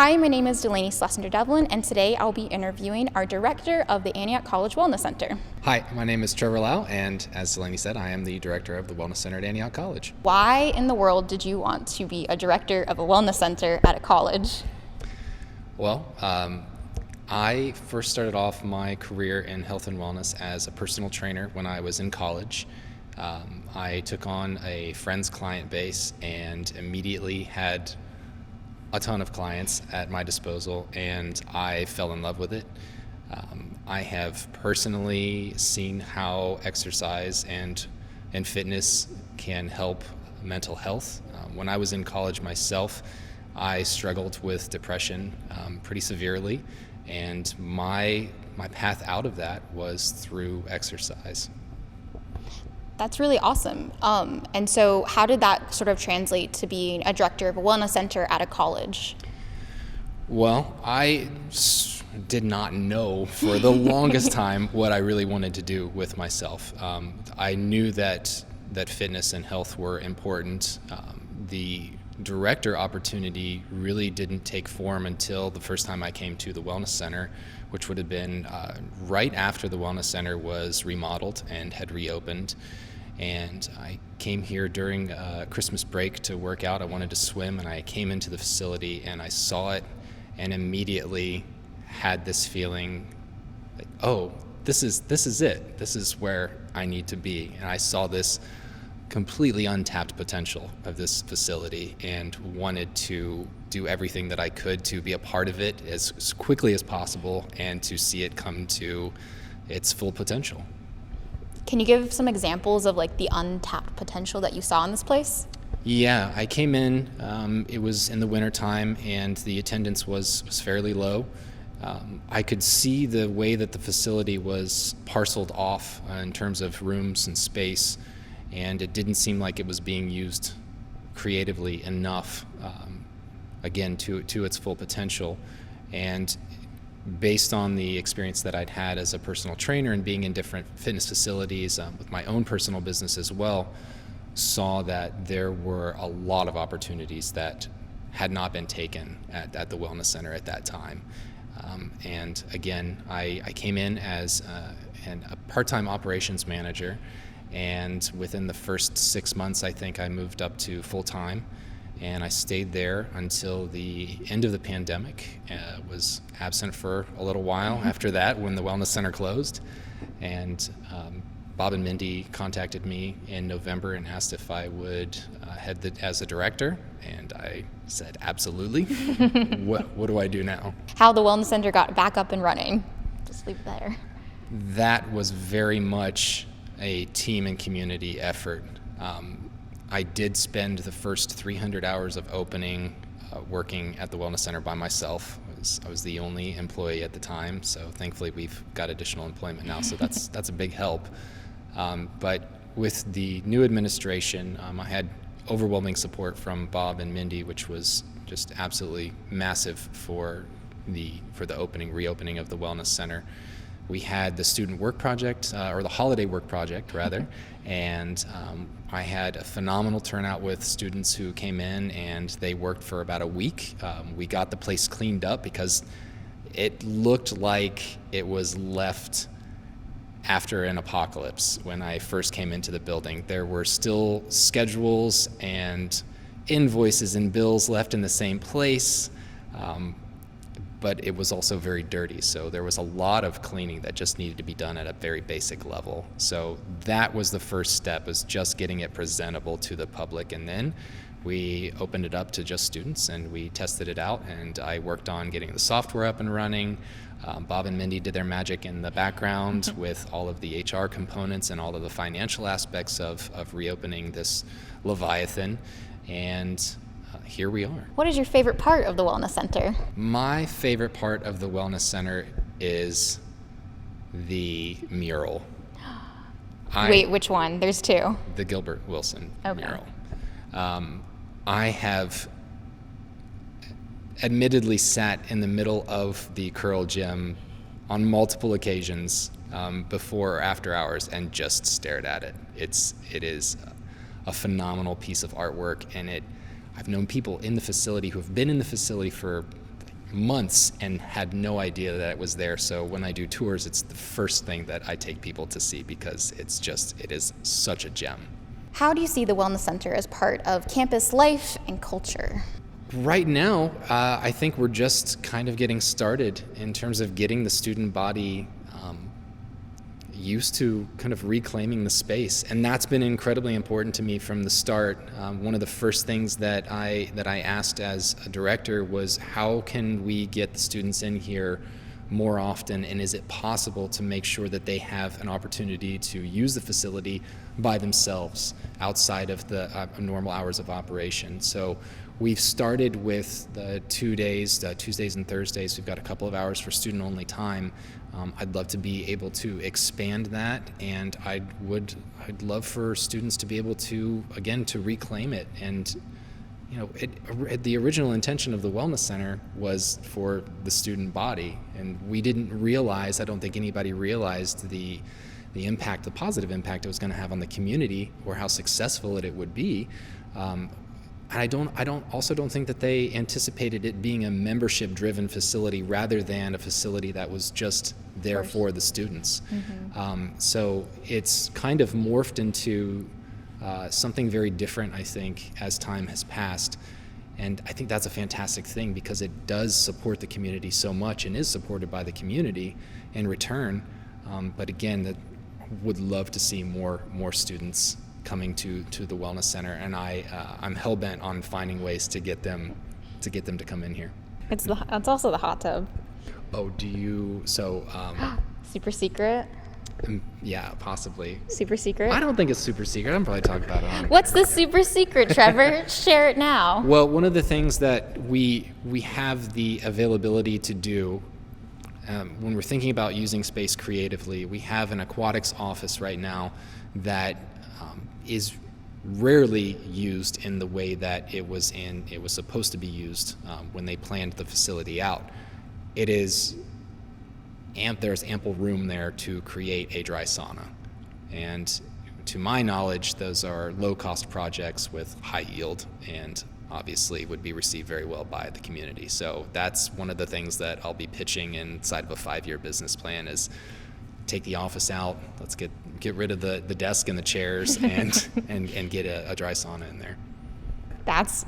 Hi, my name is Delaney Schlesinger-Devlin, and today I'll be interviewing our director of the Antioch College Wellness Center. Hi, my name is Trevor Lowe, and as Delaney said, I am the director of the Wellness Center at Antioch College. Why in the world did you want to be a director of a wellness center at a college? Well, I first started off my career in health and wellness as a personal trainer when I was in college. I took on a friend's client base and immediately had a ton of clients at my disposal, and I fell in love with it. I have personally seen how exercise and fitness can help mental health. When I was in college myself, I struggled with depression pretty severely, and my path out of that was through exercise. That's really awesome. And so how did that sort of translate to being a director of a wellness center at a college? Well, I did not know for the longest time what I really wanted to do with myself. I knew that fitness and health were important. The director opportunity really didn't take form until the first time I came to the Wellness Center, which would have been right after the Wellness Center was remodeled and had reopened. And I came here during Christmas break to work out. I wanted to swim, and I came into the facility and I saw it and immediately had this feeling like, oh, this is it. This is where I need to be. And I saw this completely untapped potential of this facility and wanted to do everything that I could to be a part of it as quickly as possible and to see it come to its full potential. Can you give some examples of like the untapped potential that you saw in this place? Yeah, I came in, it was in the winter time and the attendance was fairly low. I could see the way that the facility was parceled off in terms of rooms and space, and it didn't seem like it was being used creatively enough, again, to its full potential. And based on the experience that I'd had as a personal trainer and being in different fitness facilities with my own personal business as well, saw that there were a lot of opportunities that had not been taken at the Wellness Center at that time. And again, I came in as a part-time operations manager, and within the first 6 months, I think I moved up to full-time. And I stayed there until the end of the pandemic. Was absent for a little while after that when the Wellness Center closed. And Bob and Mindy contacted me in November and asked if I would head as a director. And I said, absolutely. What do I do now? How the wellness center got back up and running. Just leave it there. That was very much a team and community effort. I did spend the first 300 hours of opening working at the Wellness Center by myself. I was the only employee at the time, so thankfully we've got additional employment now, so that's a big help. But with the new administration, I had overwhelming support from Bob and Mindy, which was just absolutely massive for the reopening of the Wellness Center. We had the student work project, or the holiday work project rather, and I had a phenomenal turnout with students who came in, and they worked for about a week. We got the place cleaned up because it looked like it was left after an apocalypse when I first came into the building. There were still schedules and invoices and bills left in the same place. But it was also very dirty, so there was a lot of cleaning that just needed to be done at a very basic level. So that was the first step, is just getting it presentable to the public, and then we opened it up to just students and we tested it out, and I worked on getting the software up and running. Bob and Mindy did their magic in the background with all of the HR components and all of the financial aspects of reopening this Leviathan, and here we are. What is your favorite part of the Wellness Center? My favorite part of the Wellness Center is the mural. Wait, which one? There's two. The Gilbert Wilson Okay. mural. I have admittedly sat in the middle of the curl gym on multiple occasions before or after hours and just stared at it. It is a phenomenal piece of artwork, and I've known people in the facility who have been in the facility for months and had no idea that it was there. So when I do tours, it's the first thing that I take people to see because it is such a gem. How do you see the Wellness Center as part of campus life and culture? Right now, I think we're just kind of getting started in terms of getting the student body used to kind of reclaiming the space, and that's been incredibly important to me from the start. One of the first things that I asked as a director was, how can we get the students in here more often, and is it possible to make sure that they have an opportunity to use the facility by themselves outside of the normal hours of operation? So we've started with the 2 days, Tuesdays and Thursdays. We've got a couple of hours for student-only time. I'd love to be able to expand that, and I'd love for students to be able to, again, to reclaim it. And the original intention of the Wellness Center was for the student body, and we didn't realize, I don't think anybody realized the impact, the positive impact it was going to have on the community, or how successful it would be. I don't think that they anticipated it being a membership-driven facility rather than a facility that was just there for the students. Mm-hmm. So it's kind of morphed into something very different, I think, as time has passed. And I think that's a fantastic thing because it does support the community so much and is supported by the community in return. But again, would love to see more students coming to the Wellness Center, and I'm hell-bent on finding ways to get them to come in here. It's also the hot tub. Oh, do you? So Super secret? Yeah, possibly. Super secret? I don't think it's super secret. I'm probably talking about it on. What's the super secret, Trevor? Share it now. Well, one of the things that we have the availability to do when we're thinking about using space creatively, we have an aquatics office right now that is rarely used in the way that it was supposed to be used when they planned the facility out. There's ample room there to create a dry sauna, and to my knowledge, those are low-cost projects with high yield, and obviously would be received very well by the community. So that's one of the things that I'll be pitching inside of a 5-year business plan is take the office out. Let's get rid of the desk and the chairs and get a dry sauna in there. That's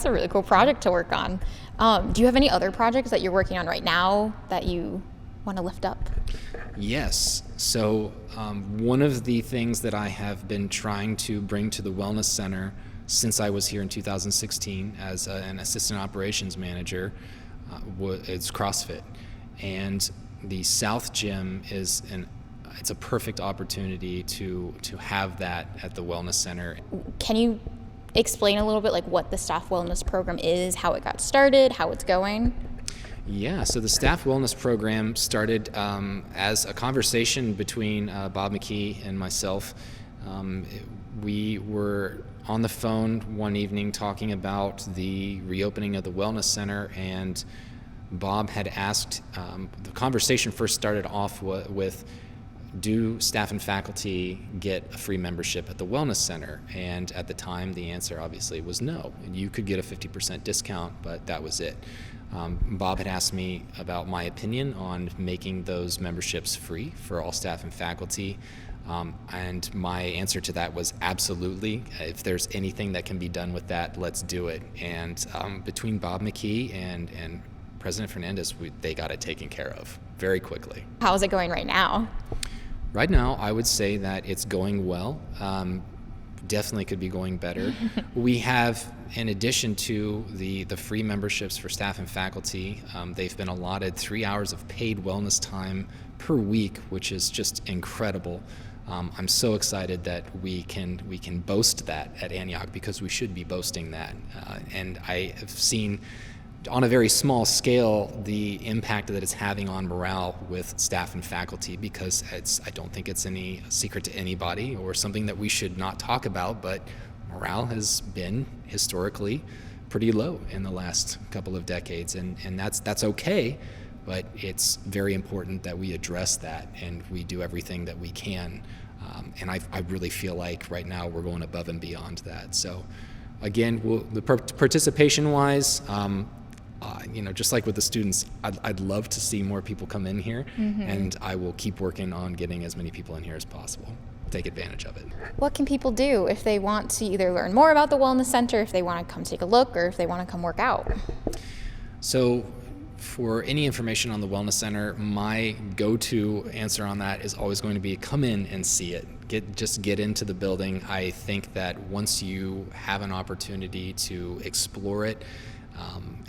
a really cool project to work on. Do you have any other projects that you're working on right now that you want to lift up? Yes. So one of the things that I have been trying to bring to the Wellness Center since I was here in 2016 as an assistant operations manager is CrossFit. And the South Gym it's a perfect opportunity to have that at the Wellness Center. Can you explain a little bit like what the staff wellness program is, how it got started, how it's going? Yeah, so the staff wellness program started as a conversation between Bob McKee and myself. We were on the phone one evening talking about the reopening of the Wellness Center, and Bob had asked, the conversation first started off with, do staff and faculty get a free membership at the Wellness Center? And at the time, the answer obviously was no. You could get a 50% discount, but that was it. Bob had asked me about my opinion on making those memberships free for all staff and faculty. And my answer to that was absolutely. If there's anything that can be done with that, let's do it. And between Bob McKee and President Fernandez, they got it taken care of very quickly. How's it going right now? Right now, I would say that it's going well. Definitely could be going better. We have, in addition to the free memberships for staff and faculty, they've been allotted 3 hours of paid wellness time per week, which is just incredible. I'm so excited that we can boast that at Antioch, because we should be boasting that. And I have seen, on a very small scale, the impact that it's having on morale with staff and faculty, because I don't think it's any secret to anybody or something that we should not talk about, but morale has been historically pretty low in the last couple of decades, and that's okay, but it's very important that we address that and we do everything that we can. And I really feel like right now we're going above and beyond that. So again, the participation-wise, just like with the students, I'd love to see more people come in here, and I will keep working on getting as many people in here as possible. Take advantage of it. What can people do if they want to either learn more about the Wellness Center, if they want to come take a look, or if they want to come work out? So for any information on the Wellness Center, my go-to answer on that is always going to be come in and see it. Just get into the building. I think that once you have an opportunity to explore it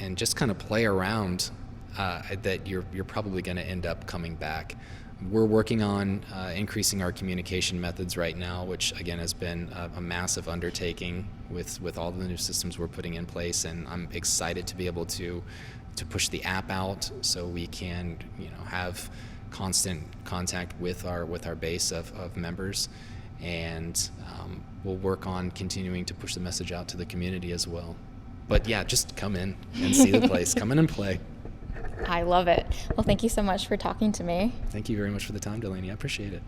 and just kind of play around, that you're probably going to end up coming back. We're working on increasing our communication methods right now, which again has been a massive undertaking with all the new systems we're putting in place, and I'm excited to be able to push the app out so we can have constant contact with our base of members, and we'll work on continuing to push the message out to the community as well. But yeah, just come in and see the place. Come in and play. I love it. Well, thank you so much for talking to me. Thank you very much for the time, Delaney. I appreciate it.